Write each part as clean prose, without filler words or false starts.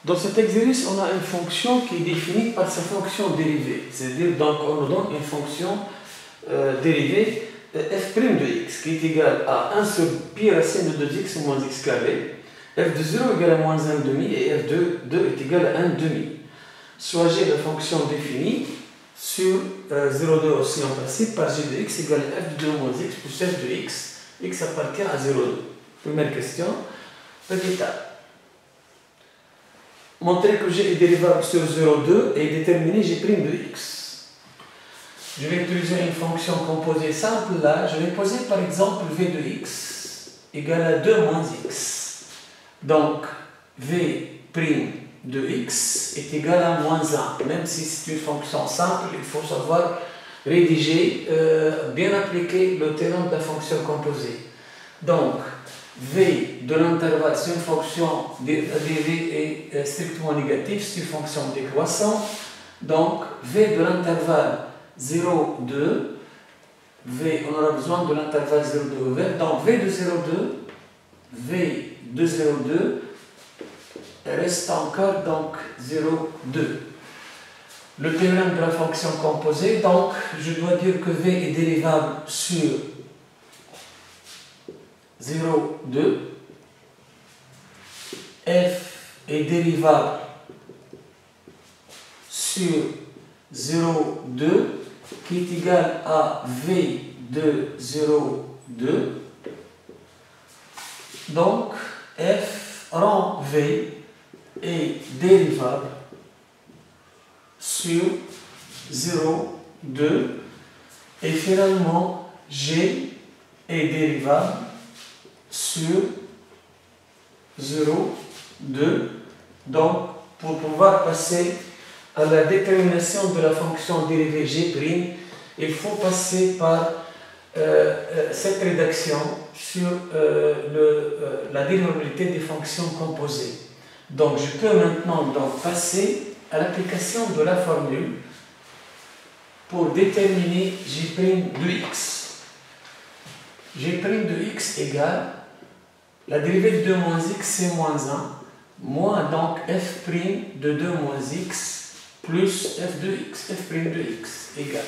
Dans cet exercice, on a une fonction qui est définie par sa fonction dérivée. C'est-à-dire, donc, on nous donne une fonction dérivée f' de x qui est égale à 1 sur pi racine de 2x moins x carré. F de 0 égale à moins 1 demi et f de 2 est égal à 1 demi. Soit j'ai la fonction définie sur 0,2 aussi en principe par g de x égale à f de 2 moins x plus f de x. X appartient à 0,2. Première question. Petite a. Montrer que g est dérivable sur 0,2 et déterminer g' de x. Je vais utiliser une fonction composée simple là. Je vais poser par exemple v de x égale à 2 moins x. Donc v' de x est égal à moins 1. Même si c'est une fonction simple, il faut savoir rédiger, bien appliquer le théorème de la fonction composée. Donc, v de l'intervalle, c'est une fonction dérivée est strictement négative, c'est une fonction décroissante. Donc, v de l'intervalle 0, 2, v, on aura besoin de l'intervalle 0, 2 ouvert. Donc, v de 0, 2, v de 0, 2, reste encore donc 0, 2. Le théorème de la fonction composée, donc je dois dire que v est dérivable sur 0, 2. F est dérivable sur 0, 2 qui est égal à v de 0, 2. Donc f rend v est dérivable sur 0, 2 et finalement g est dérivable sur 0, 2. Donc pour pouvoir passer à la détermination de la fonction dérivée g', il faut passer par cette rédaction sur la dérivabilité des fonctions composées. Donc je peux maintenant donc passer à l'application de la formule pour déterminer g' de x. G' de x égale la dérivée de 2 moins x, c'est moins 1, moins donc f' de 2 moins x plus f de x, f' de x égale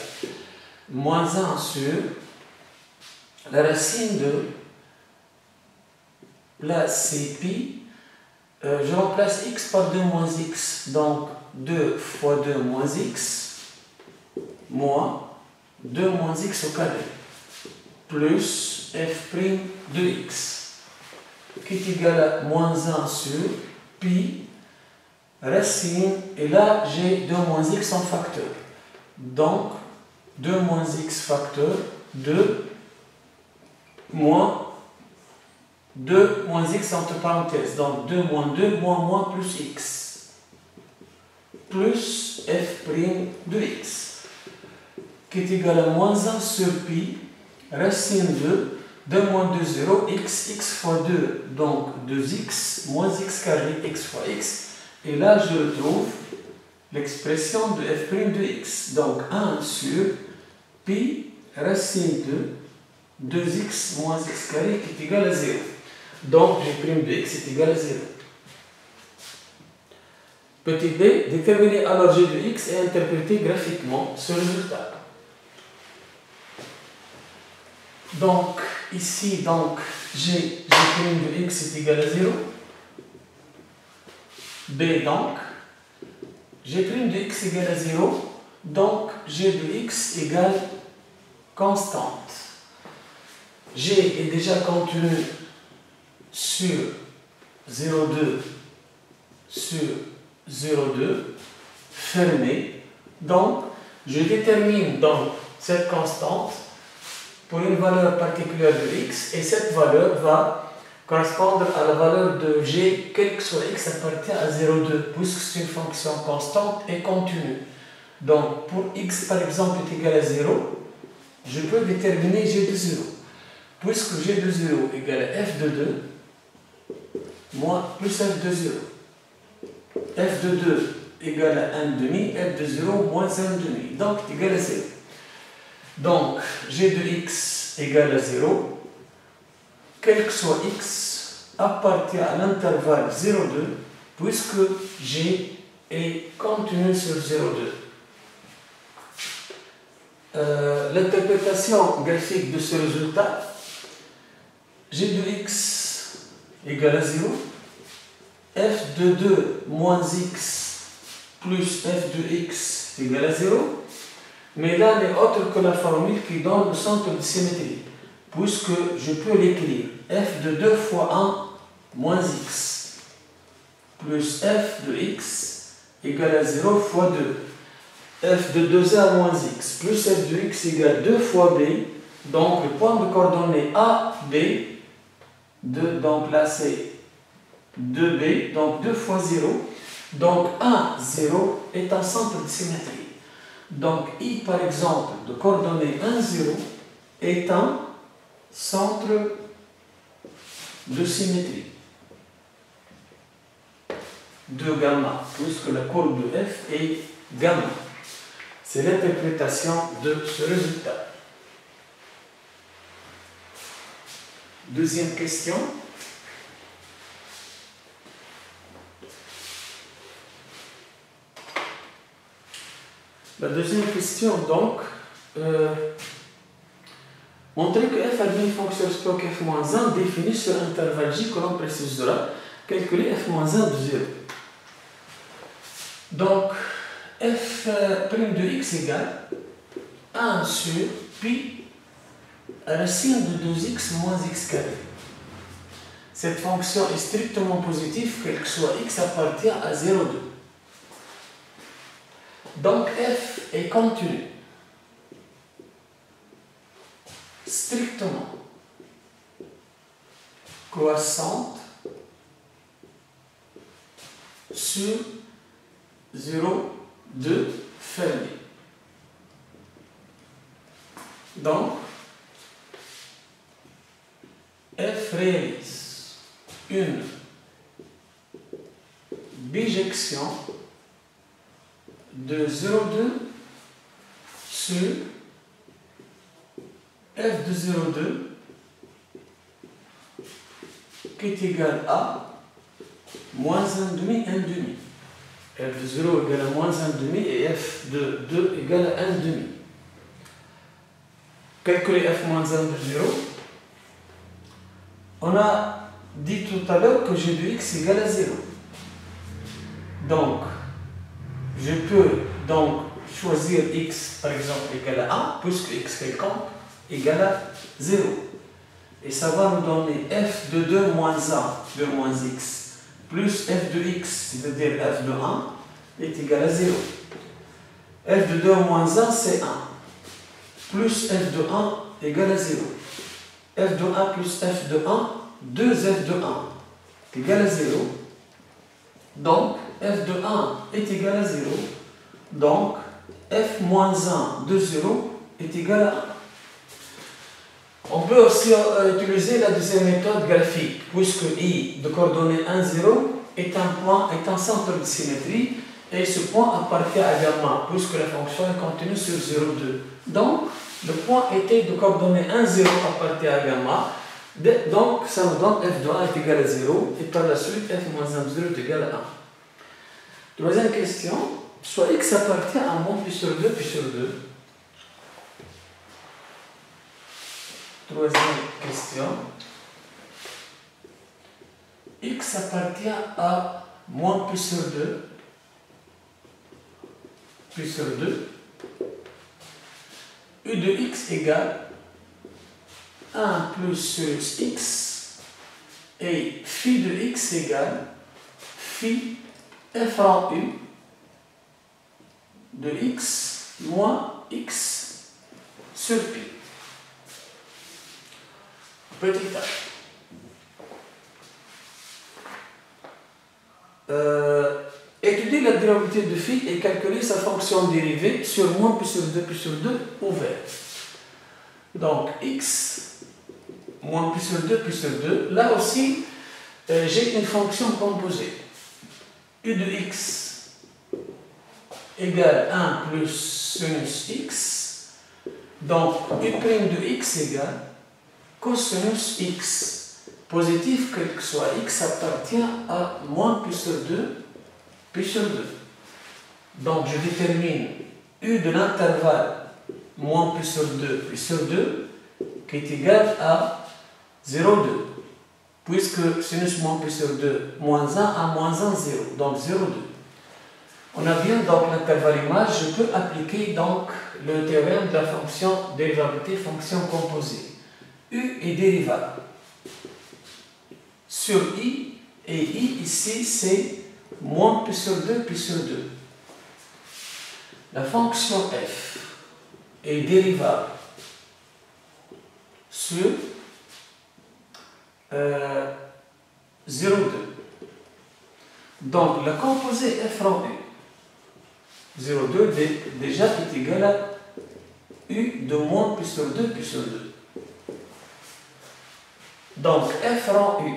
moins 1 sur la racine de, là c'est pi. Je remplace x par 2 moins x, donc 2 fois 2 moins x, moins 2 moins x au carré, plus f' de x, qui est égal à moins 1 sur pi, racine, et là j'ai 2 moins x en facteur. Donc 2 moins x facteur, 2 moins 2 moins x entre parenthèses, donc 2 moins 2 moins plus x, plus f' de x, qui est égal à moins 1 sur pi, racine de 2 moins 2, 0, x fois 2, donc 2x, moins x carré, x fois x, et là je retrouve l'expression de f' de x, donc 1 sur pi, racine de 2x moins x carré, qui est égal à 0. Donc, g' de x est égal à 0. Petit b, déterminer alors g de x et interpréter graphiquement ce résultat. Donc, ici, donc, g' de x est égal à 0. B, donc, g' de x égale à 0. Donc, g de x égale constante. G est déjà contenu sur 0,2 sur 0,2 fermé. Donc, je détermine donc cette constante pour une valeur particulière de x et cette valeur va correspondre à la valeur de g, quel que soit x appartient à 0,2 puisque c'est une fonction constante et continue. Donc, pour x par exemple est égal à 0, je peux déterminer g de 0. Puisque g de 0 égale à f de 2, moins plus f de 0. F de 2 égale à 1,5, f de 0 moins 1,5, donc égal à 0. Donc, g de x égale à 0, quel que soit x, appartient à l'intervalle 0,2 puisque G est continu sur 0,2. L'interprétation graphique de ce résultat, G de x égale à 0, f de 2 moins x plus f de x égale à 0, mais là n'est autre que la formule qui donne le centre de symétrie, puisque je peux l'écrire f de 2 fois 1 moins x plus f de x égale à 0 fois 2. F de 2a moins x plus f de x égale 2 fois b, donc le point de coordonnées A, B, donc là c'est 2b, donc 2 fois 0, donc 1, 0 est un centre de symétrie. Donc I par exemple de coordonnées 1, 0 est un centre de symétrie de gamma, puisque la courbe de f est gamma. C'est l'interprétation de ce résultat. Deuxième question. La deuxième question, donc, montrer que f admet une fonction réciproque f-1 définie sur intervalle j que l'on précisera. Calculer f-1 de 0. Donc, f' de x égale 1 sur pi racine de 2x moins x carré. Cette fonction est strictement positive, quel que soit x appartient à 0,2. Donc f est continu. Strictement croissante sur 0,2 fermé. Donc, f réalise une bijection de 0,2 sur f de 0,2 qui est égal à moins 1,5, 1,5. F de 0 égale à moins 1,5 et f de 2 égale à 1,5. Calculer f moins 1 de 0. On a dit tout à l'heure que g de x égale à 0. Donc, je peux donc choisir x par exemple égal à 1, puisque x quelconque égale à 0. Et ça va nous donner f de 2 moins 1 de moins x plus f de x, c'est-à-dire f de 1, est égal à 0. f de 2 moins 1, c'est 1. Plus f de 1 égale à 0. f de 1 plus f de 1, 2f de 1 est égal à 0. Donc, f de 1 est égal à 0. Donc, f moins 1 de 0 est égal à 1. On peut aussi utiliser la deuxième méthode graphique, puisque I de coordonnées 1, 0 est un centre de symétrie, et ce point appartient à gamma, puisque la fonction est continue sur 0,2. Donc, le point était de coordonnées 1, 0 appartient à gamma, donc ça nous donne f de 1 est égal à 0, et par la suite f moins 1 de 0 est égal à 1. Troisième question, soit x appartient à moins pi sur 2, pi sur 2. Troisième question. X appartient à moins pi sur 2. Pi sur 2. U de x égale 1 plus sinus x. Et phi de x égale phi f rang u de x moins x sur pi. Petit a. Étudier la dérivabilité de phi et calculer sa fonction dérivée sur moins pi sur 2 ouvert. Donc x moins pi sur 2, là aussi j'ai une fonction composée. U de x égale 1 plus sinus x. Donc u' de x égale cosinus x positif, quel que soit x, appartient à moins pi sur 2, pi sur 2. Donc je détermine u de l'intervalle moins pi sur 2, qui est égal à 0,2. Puisque sinus moins pi sur 2, moins 1 à moins 1, 0. Donc 0,2. On a bien donc l'intervalle image, je peux appliquer donc le théorème de la fonction dérivabilité fonction composée. U est dérivable sur I, et I ici c'est moins pi sur 2, pi sur 2. La fonction f est dérivable sur 0,2. Donc la composée f rang U 0,2 déjà est égal à U de moins pi sur 2, pi sur 2. Donc f rang U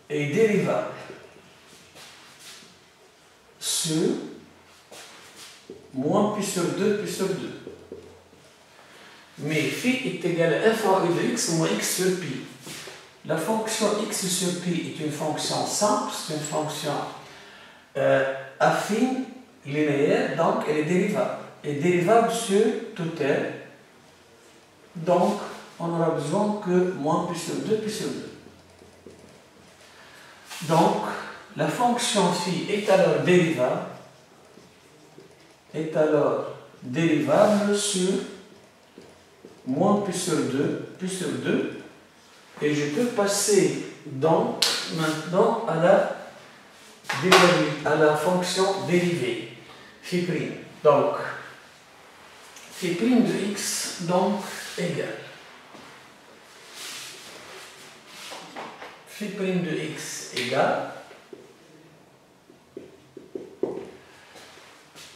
est dérivable sur moins pi sur 2, pi sur 2. Mais phi est égal à f rang U de x moins x sur pi. La fonction x sur pi est une fonction simple, c'est une fonction affine, linéaire, donc elle est dérivable. Elle est dérivable sur tout L. Donc on n'aura besoin que moins pi sur 2, pi sur 2. Donc la fonction phi est alors dérivable sur moins pi sur 2, pi sur 2. Et je peux passer donc maintenant à la fonction dérivée, phi prime. Donc, phi prime de x donc égale phi prime de x égale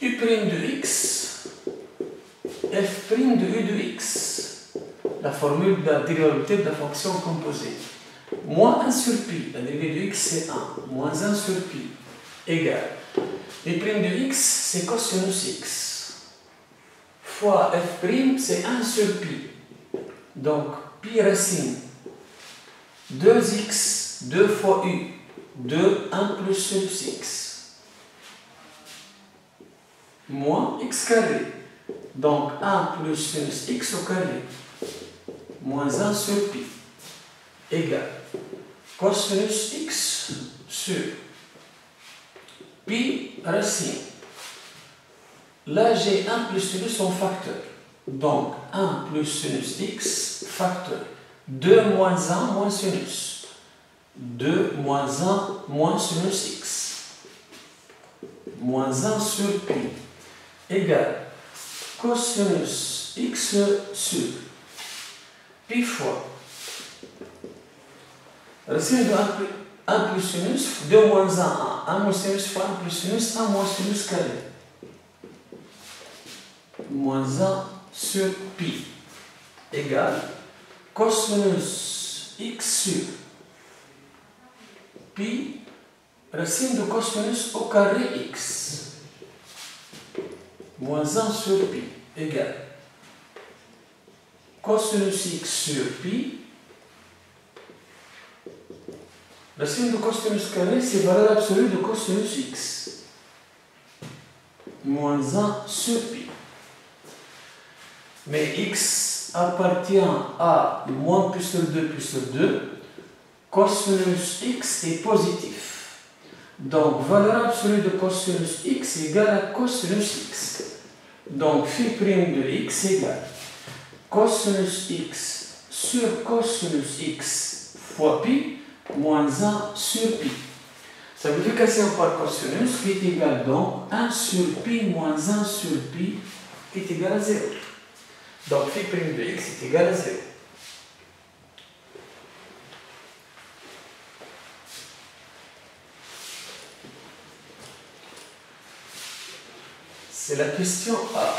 u prime de x f prime de u de x. La formule de la dérivabilité de la fonction composée. Moins 1 sur pi, la dérivée de x c'est 1, moins 1 sur pi, égale. U prime de x c'est cosinus x, fois f prime c'est 1 sur pi. Donc pi racine 2x, 2 fois u, 2, 1 plus sinus x, moins x carré. Donc 1 plus sinus x au carré, moins 1 sur pi, égale cosinus x sur pi racine. Là, j'ai 1 plus sinus en facteur. Donc 1 plus sinus x facteur. 2 moins 1 moins sinus. 2 moins 1 moins sinus x. Moins 1 sur pi, égale cosinus x sur pi fois racine de 1 plus sinus, 2 moins 1, 1 moins sinus fois 1 plus sinus, 1 moins sinus carré. Moins 1 sur pi égale cosinus x sur pi racine de cosinus au carré x. Moins 1 sur pi égale cosinus x sur pi. Racine de cosinus carré, c'est valeur absolue de cosinus x. Moins 1 sur pi. Mais x appartient à moins pi sur 2, pi sur 2. Cosinus x est positif. Donc, valeur absolue de cosinus x égale à cosinus x. Donc, phi prime de x égale cosinus x sur cosinus x fois pi moins 1 sur pi. Simplification par cosinus qui est égal donc 1 sur pi moins 1 sur pi qui est égal à 0. Donc phi prime de x est égal à 0. C'est la question A.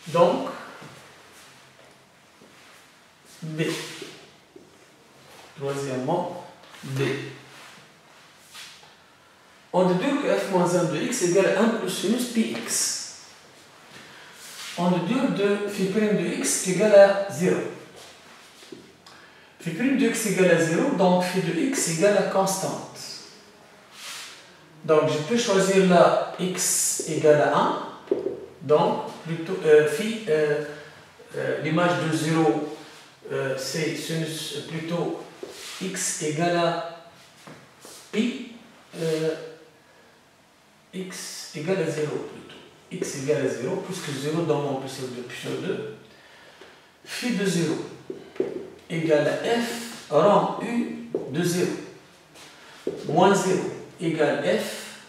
Donc, B. Troisièmement, B. On déduit que f moins 1 de x égale à 1 plus sinus pi x. On déduit de phi prime de x est égal à 0. Phi prime de x égale à 0, donc phi de x égale à constante. Donc je peux choisir là x égale à 1, donc plutôt phi, l'image de 0, c'est plutôt x égale à pi, x égale à 0 plutôt. X égale à 0, puisque 0 dans mon puissance 2 puissance 2. Phi de 0 égale à f rang u de 0. Moins 0 égale f,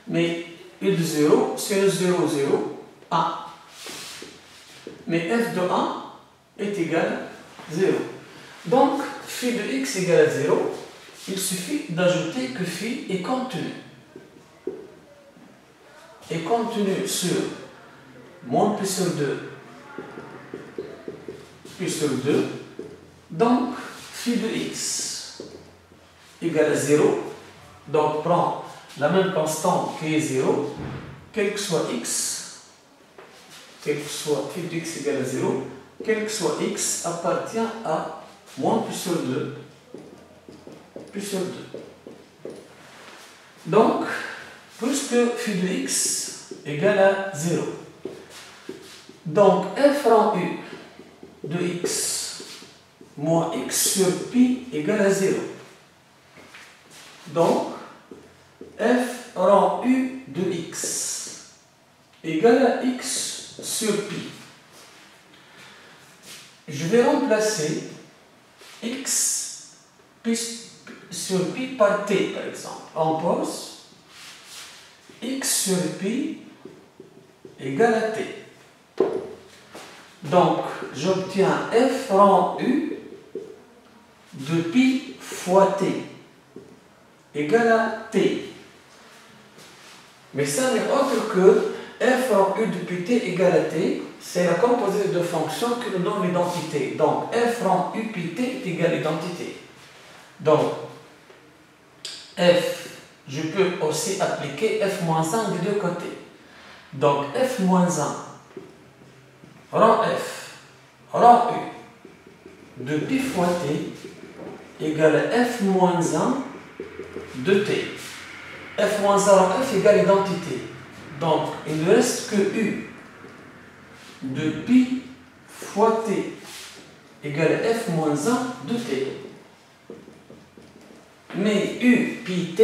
mais u de 0, sinus 0, 0, 1. Mais f de 1 est égal à 0. Donc, phi de x égale à 0, il suffit d'ajouter que phi est continu. Est continu sur moins pi sur 2, pi sur 2, donc phi de x égale à 0, donc prend la même constante qui est 0, quel que soit x, quel que soit phi de x égale à 0, quel que soit x appartient à moins pi sur 2, pi sur 2. Donc, puisque phi de x égale à 0, donc f rang u de x moins x sur pi égale à 0. Donc, f rang u de x égale à x sur pi. Je vais remplacer x sur pi par t, par exemple. On pose x sur pi égale à t. Donc, j'obtiens f rang u de pi fois t égale à t. Mais ça n'est autre que f rang u de pi t égale à t, c'est la composite de fonctions que nous donnons l'identité. Donc, f rang u pi t est égal à l'identité. Donc, f, je peux aussi appliquer f-1 des deux côtés. Donc, f-1 rang f rang u de pi fois t égale à f-1 de t. f-1 rang f égale l'identité. Donc, il ne reste que u de pi fois t égale à f-1 de t. Mais u pi t,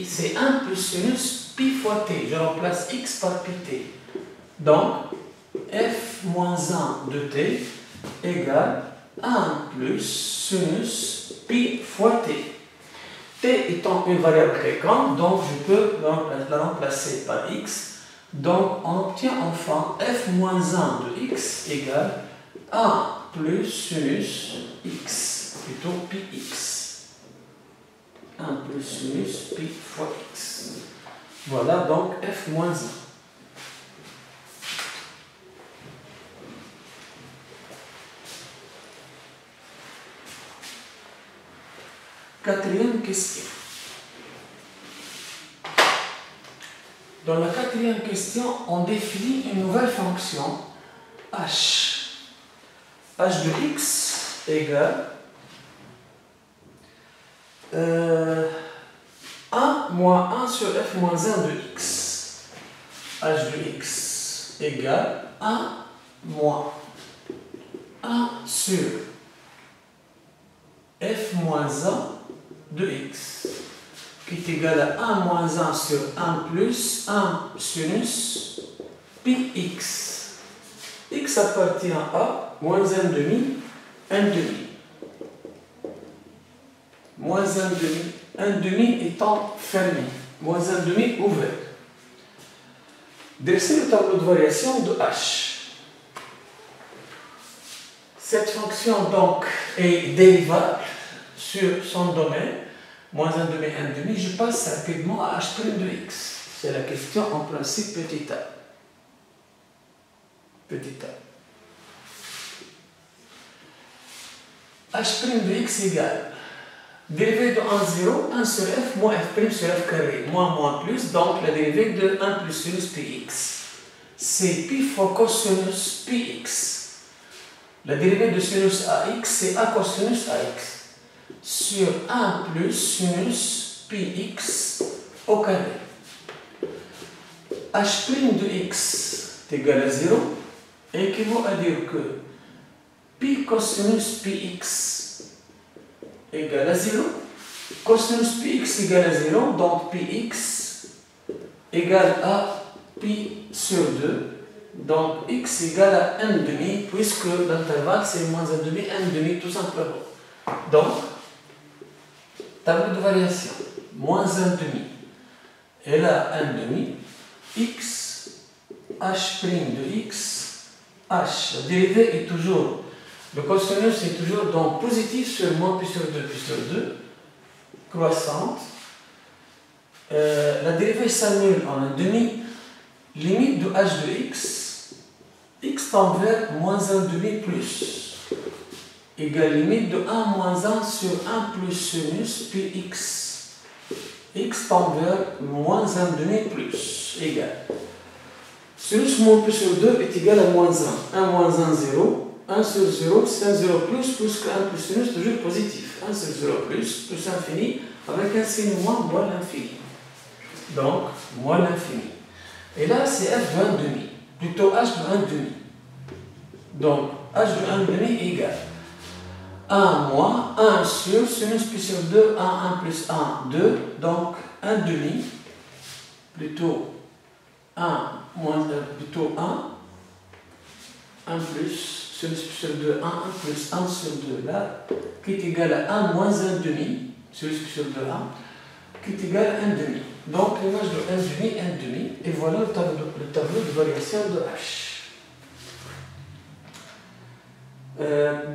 c'est 1 plus sinus pi fois t. Je remplace x par pi t. Donc, f-1 de t égale 1 plus sinus pi fois t. T étant une variable fréquente, donc je peux la remplacer par x. Donc, on obtient enfin f-1 de x égale 1 plus sinus x, plutôt pi x. 1 plus sinus pi fois x. Voilà donc f-1. Quatrième question. Dans la quatrième question, on définit une nouvelle fonction h. h de x égale 1 moins 1 sur f moins 1 de x. h de x égale 1 moins 1 sur f moins 1 de x, qui est égal à 1 moins 1 sur 1 plus 1 sinus pi x. X appartient à moins 1 demi, 1 demi. Moins 1 demi, 1 demi étant fermé, moins 1 demi ouvert. Dresser le tableau de variation de h. Cette fonction donc est dérivable sur son domaine, moins 1 demi, 1 demi. Je passe rapidement à h' de x. C'est la question en principe petit a. Petit a. h' de x égale dérivée de 1, 0, 1 sur f moins f' sur f carré, moins plus, donc la dérivée de 1 plus sinus pi x. C'est pi fois cosinus pi x. La dérivée de sinus AX, c'est A cosinus AX sur 1 plus sinus PX au carré. H' de x est égal à 0 équivaut à dire que pi cosinus Px égale à 0. Cosinus Px égale à 0, donc Px égale à pi sur 2. Donc x égale à 1,5 puisque l'intervalle c'est moins 1,5 tout simplement. Donc, tableau de variation, moins 1,5 et là 1,5, x, h' de x, h, la dérivée est toujours, le cosinus est toujours donc positif sur moins pi sur 2, croissante. La dérivée s'annule en 1,5, limite de h de x tend vers moins 1,5 plus, égale limite de 1 moins 1 sur 1 plus sinus puis x tend vers moins 1,5 plus, égal. Sinus moins pi sur 2 est égal à moins 1. 1 moins 1, 0. 1 sur 0, c'est un 0 plus que 1 plus sinus, toujours positif. 1 sur 0 plus infini, avec un signe moins l'infini. Donc, moins l'infini. Et là, c'est f de 1,5, plutôt h de 1,5. Donc, h de 1,5 égale 1 moins 1 sur sinus pi sur 2, 1 plus 1, 2. Donc, 1,5, plutôt 1 moins plutôt 1 plus sinus pi sur 2, 1 plus 1 sur 2, là, qui est égal à 1 moins 1,5, sinus pi sur 2, 1, qui est égal à 1,5. Donc, l'image de 1,5, 1,5, et voilà le tableau de variation de h.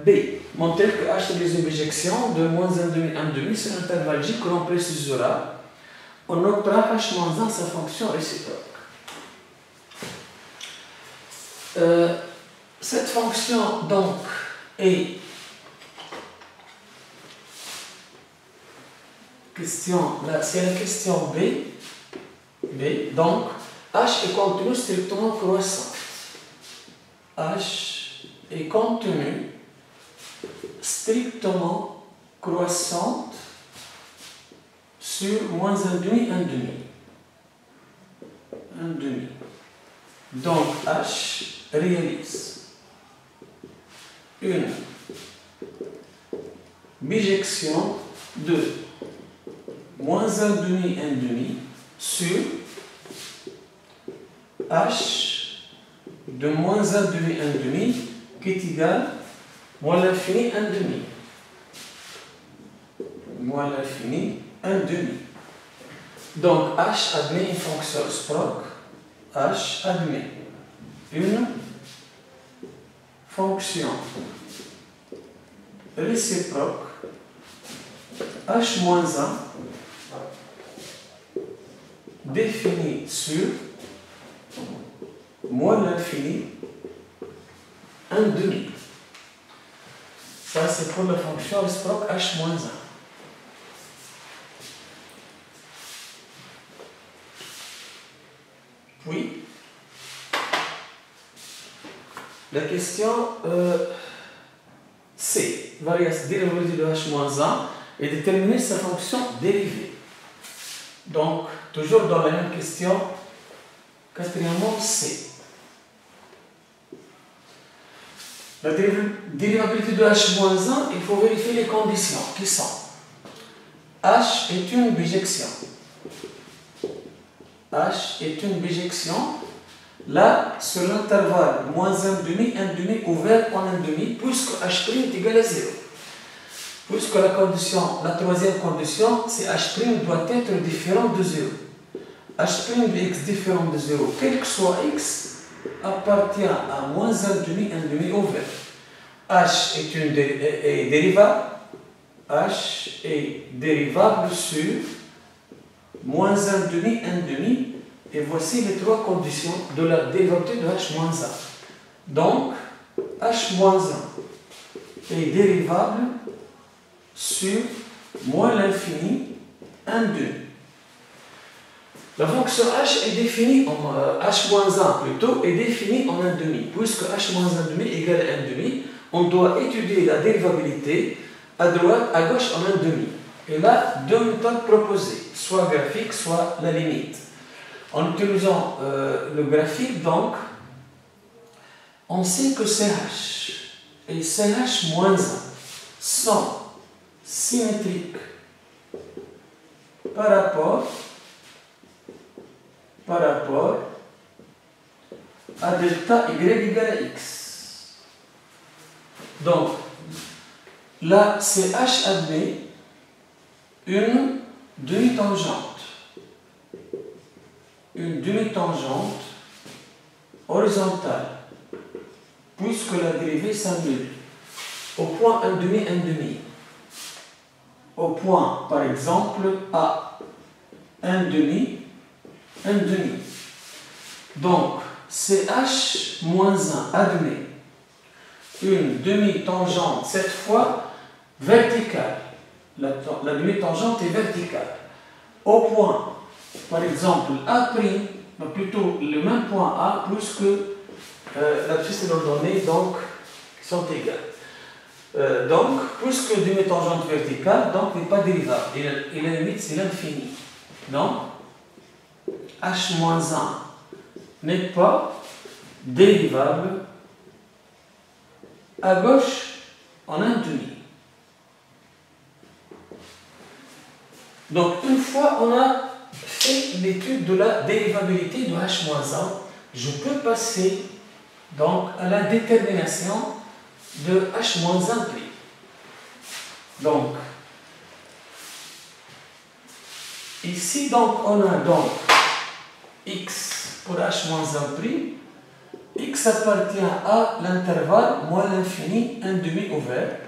B. Montrer que h est une bijection de moins 1,5, 1,5 sur l'intervalle j que l'on précisera. On obtient h moins 1 sa fonction réciproque. Cette fonction donc est question, là c'est la question B, donc h est contenu strictement croissant. H est contenu strictement croissante sur moins 1,5, 1,5. Donc H réalise une bijection de moins 1,5, 1,5 sur H de moins 1,5, 1,5 qui est égal à moins l'infini 1,5. Moins l'infini 1,5. Donc H admet une fonction réciproque. H admet une fonction réciproque H moins 1 définie sur moins l'infini 1,5. Ça, c'est pour la fonction réciproque H moins 1. Puis, la question C, variation dérivée de H moins 1 et déterminer sa fonction dérivée. Donc, toujours dans la même question, quatrièmement C. La dérivabilité de H-1, il faut vérifier les conditions qui sont H est une bijection. H est une bijection. Là, sur l'intervalle moins 1,5, 1,5 ouvert en 1,5, puisque H' est égal à 0. Puisque la troisième condition, c'est H' doit être différent de 0. H' de x différent de 0, quel que soit x, appartient à moins 1,5, 1,5 ouvert. H est dérivable. H est dérivable sur moins 1,5, 1,5. Et voici les trois conditions de la dérivabilité de H moins 1. Donc, H moins 1 est dérivable sur moins l'infini 1,2. La fonction h est définie en h-1 plutôt est définie en 1,5, puisque h-1,5 égale à 1,5, on doit étudier la dérivabilité. À droite, à gauche, on a un demi. Et là, deux méthodes proposées, soit graphique, soit la limite. En utilisant le graphique, donc, on sait que CH et CH moins 1 sont symétriques par rapport à delta y égale à x. Donc, là, CH admet une demi-tangente. Une demi-tangente horizontale, puisque la dérivée s'annule au point 1,5. Au point, par exemple, A, 1,5. Donc, CH moins 1 admet une demi-tangente, cette fois verticale. La demi-tangente est verticale. Au point, par exemple, A', plutôt le même point A, plus que l'abscisse de l'ordonnée, donc, qui sont égales. Donc, puisque demi-tangente verticale, donc, n'est pas dérivable. Et la limite, c'est l'infini. Donc, H-1 n'est pas dérivable. À gauche, on a un demi. Donc, une fois on a fait l'étude de la dérivabilité de H-1, je peux passer donc à la détermination de H-1'. Donc, ici, donc, on a donc x pour H-1'. X appartient à l'intervalle moins l'infini, un demi ouvert.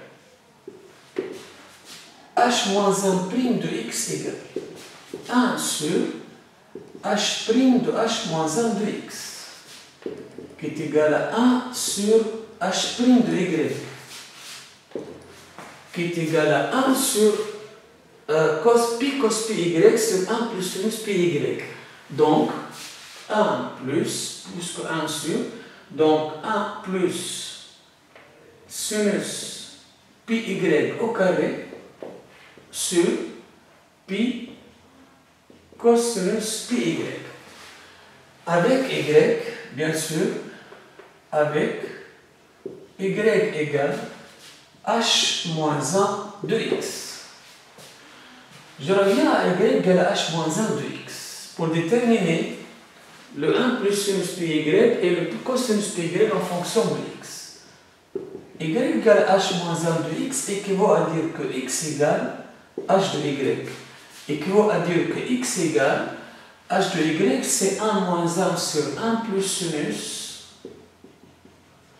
H-1' de x égale 1 sur H' de H-1 de x, qui est égal à 1 sur H' de y, qui est égal à 1 sur cos pi y sur 1 plus sinus pi y. Donc, 1 plus que 1 sur, donc 1 plus sinus pi y au carré sur pi cosinus pi y. Avec y, bien sûr, avec y égale h moins 1 de x. Je reviens à y égale à h moins 1 de x pour déterminer le 1 plus sinus pi y et le cosinus pi y en fonction de x. Y égale à h moins 1 de x équivaut à dire que x égale h de y. Équivaut à dire que x égale h de y, c'est 1 moins 1 sur 1 plus sinus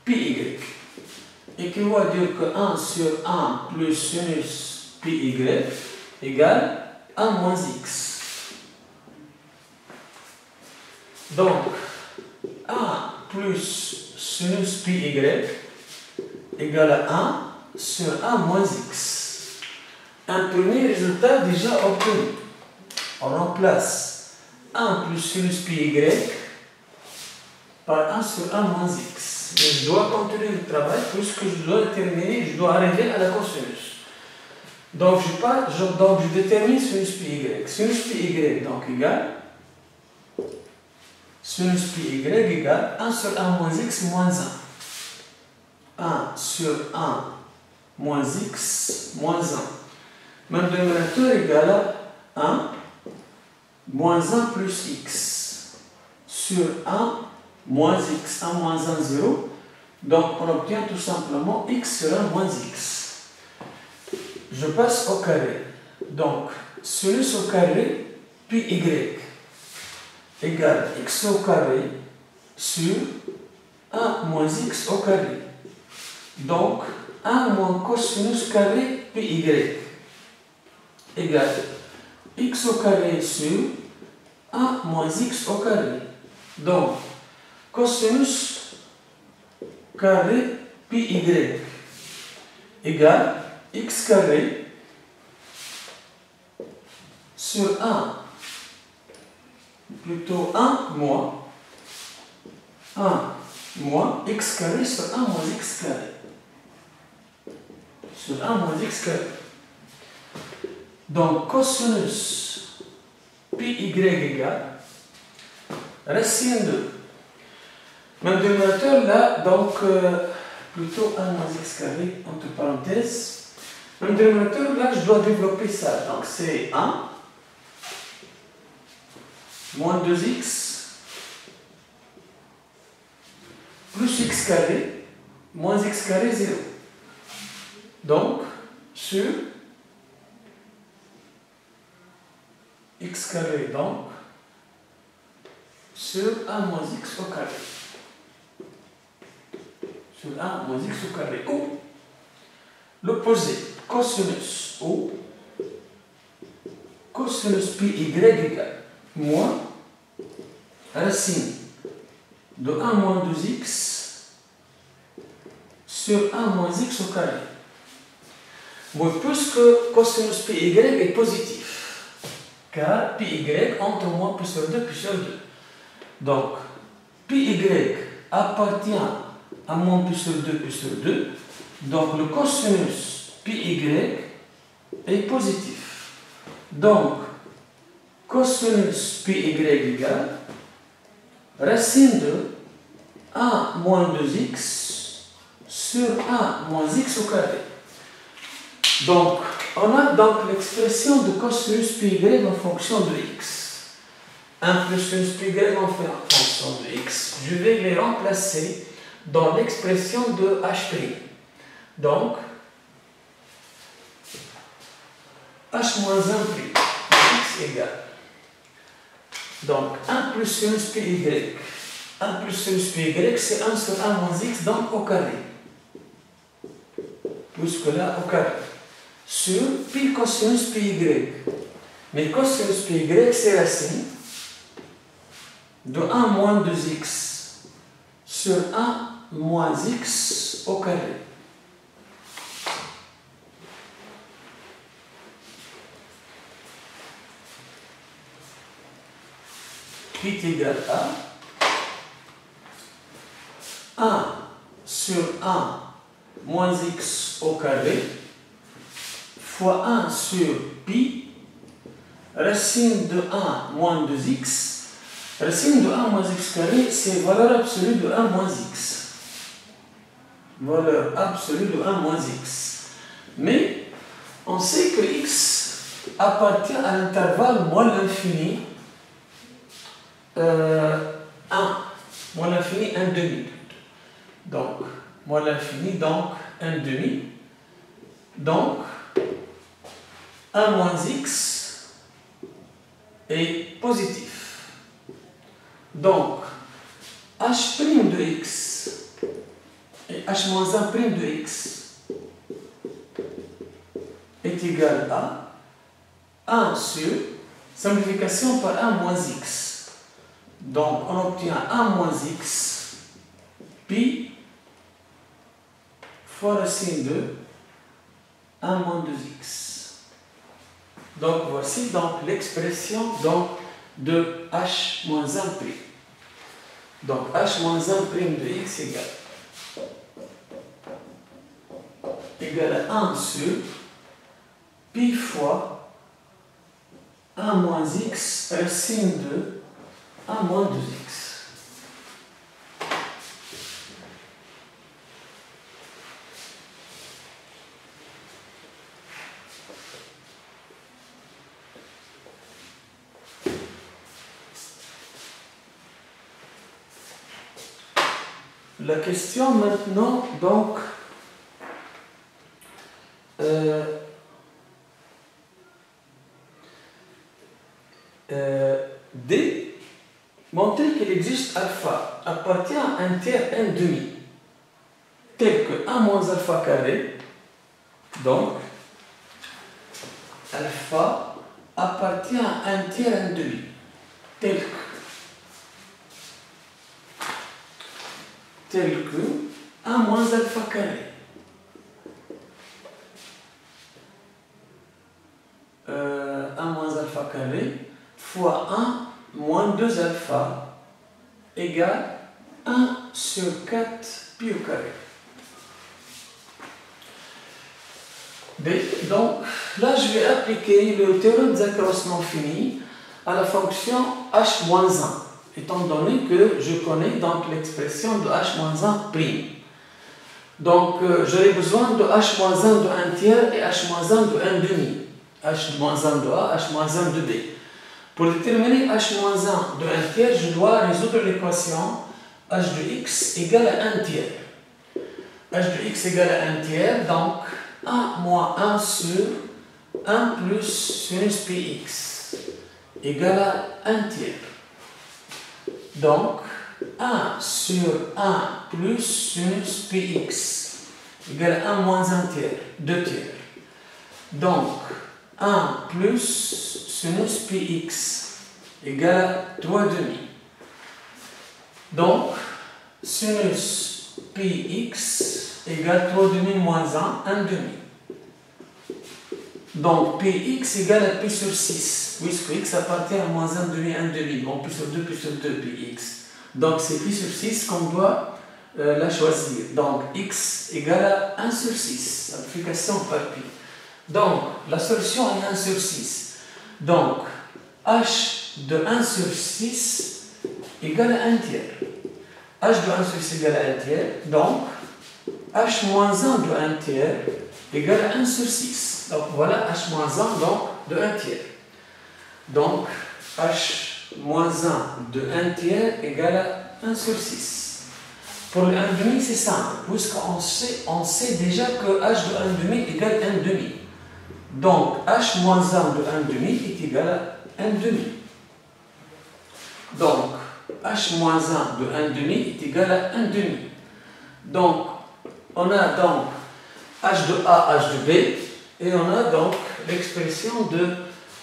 pi y. Équivaut à dire que 1 sur 1 plus sinus pi y égale 1 moins x. Donc, 1 plus sinus pi y égale à 1 sur 1 moins x. Un premier résultat déjà obtenu. On remplace 1 plus sinus pi y par 1 sur 1 moins x. Et je dois continuer le travail puisque je dois terminer, je dois arriver à la cosinus. Donc je détermine sinus pi y. Sinus pi y donc égale sinus pi y égale 1 sur 1 moins x moins 1. 1 sur 1 moins x moins 1. Même dénominateur égal à 1 moins 1 plus x sur 1 moins x. 1 moins 1, 0. Donc on obtient tout simplement x sur 1 moins x. Je passe au carré. Donc sinus au carré pi y égale x au carré sur 1 moins x au carré. Donc 1 moins cosinus carré pi y égale x au carré sur 1 moins x au carré. Donc, cosinus carré pi y égale x carré sur 1, plutôt 1 moins x carré sur 1 moins x carré. sur 1 moins x carré. Donc, cosinus pi y égale racine de. Même dénominateur là, donc plutôt 1 moins x carré entre parenthèses. Même dénominateur là, je dois développer ça. Donc, c'est 1 moins 2x plus x carré moins x carré 0. Donc, sur x carré, donc, sur 1 moins x au carré. Sur 1 moins x au carré. Ou l'opposé, cosinus, ou cosinus pi y égale moins racine de 1 moins 2x sur 1 moins x au carré. Bon, puisque cosinus pi y est positif, car pi y entre moins pi sur 2 pi sur 2. Donc, pi y appartient à moins pi sur 2 pi sur 2. Donc, le cosinus pi y est positif. Donc, cosinus pi y égale racine de 1 moins 2x sur 1 moins x au carré. Donc, on a donc l'expression de cosinus pi y en fonction de x. 1 plus sinus pi y en fonction de x. Je vais les remplacer dans l'expression de h'. Donc, h moins 1' x égale. Donc, 1 plus sinus pi y. 1 plus sinus pi y, c'est 1 sur 1 moins x, donc au carré. Puisque là, au carré. Sur pi cosinus pi y. Mais cosinus pi y, c'est racine de 1 moins 2x sur 1 moins x au carré. Qui est égal à 1 sur 1 moins x au carré fois 1 sur pi racine de 1 moins 2x. Racine de 1 moins x carré, c'est valeur absolue de 1 moins x. Valeur absolue de 1 moins x. Mais on sait que x appartient à l'intervalle moins l'infini 1. Moins l'infini 1 demi. Donc, moins l'infini, donc 1 demi. Donc, 1 moins x est positif. Donc, h' de x et h moins 1' de x est égal à 1 sur simplification par 1 moins x. Donc, on obtient 1 moins x pi fois racine de 1 moins 2x. Donc, voici donc l'expression de h moins 1'. Donc, h moins 1' de x égale à 1 sur pi fois 1 moins x racine de 1 moins 2x. La question maintenant, donc, D, montrer qu'il existe alpha appartient à un tiers 1 demi, tel que 1 moins alpha carré, donc alpha appartient à un tiers 1 demi, tel que 1 moins alpha carré. 1 moins alpha carré fois 1 moins 2 alpha égale 1 sur 4 pi au carré. B. Donc là, je vais appliquer le théorème d'accroissement fini à la fonction h-1, étant donné que je connais donc l'expression de h-1'. Donc j'aurai besoin de h-1 de 1 tiers et h-1 de 1 demi. h-1 de A, h-1 de B. Pour déterminer h-1 de 1 tiers, je dois résoudre l'équation h de x égale à 1 tiers. h de x égale à 1 tiers, donc 1 moins 1 sur 1 plus sinus px égale à 1 tiers. Donc 1 sur 1 plus sinus px égale à 1 moins 1 tiers, 2 tiers. Donc 1 plus sinus px égale à 3 demi. Donc sinus px égale 3 demi moins 1, 1 demi. Donc px égale à pi sur 6, puisque x appartient à moins 1 demi, 1 demi. Bon, pi sur 2 px. Donc c'est pi sur 6 qu'on doit la choisir. Donc x égale à 1 sur 6, simplification par pi. Donc la solution est 1 sur 6. Donc h de 1 sur 6 égale à 1 tiers. h de 1 sur 6 égale à 1 tiers. Donc h moins 1 de 1 tiers égale à 1 sur 6. Donc voilà h moins 1 donc, de 1 tiers. Donc h moins 1 de 1 tiers égale à 1 sur 6. Pour le 1 demi, c'est simple, puisqu'on sait déjà que h de 1 demi égale 1 demi. Donc h moins 1 de 1 demi est égal à 1 demi. Donc h moins 1 de 1 demi est égal à 1 demi. Donc on a donc h de A, h de B, et on a donc l'expression de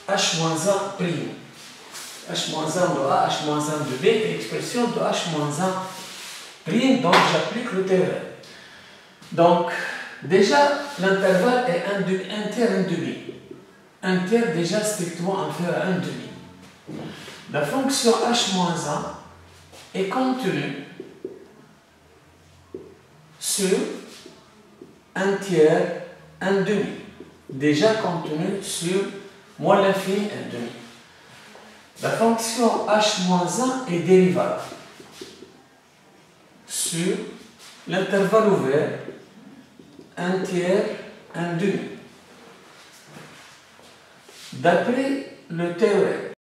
h moins 1 prime. h moins 1 de A, h moins 1 de B, et l'expression de h moins 1 prime, donc j'applique le théorème. Donc, déjà, l'intervalle est 1 tiers, 1 demi. 1 tiers déjà strictement inférieur à 1 demi. La fonction h moins 1 est contenue sur 1 tiers, 1 demi. Déjà contenue sur moins l'infini, 1 demi. La fonction h moins 1 est dérivable sur l'intervalle ouvert 1 tiers, 1 demi. D'après le théorème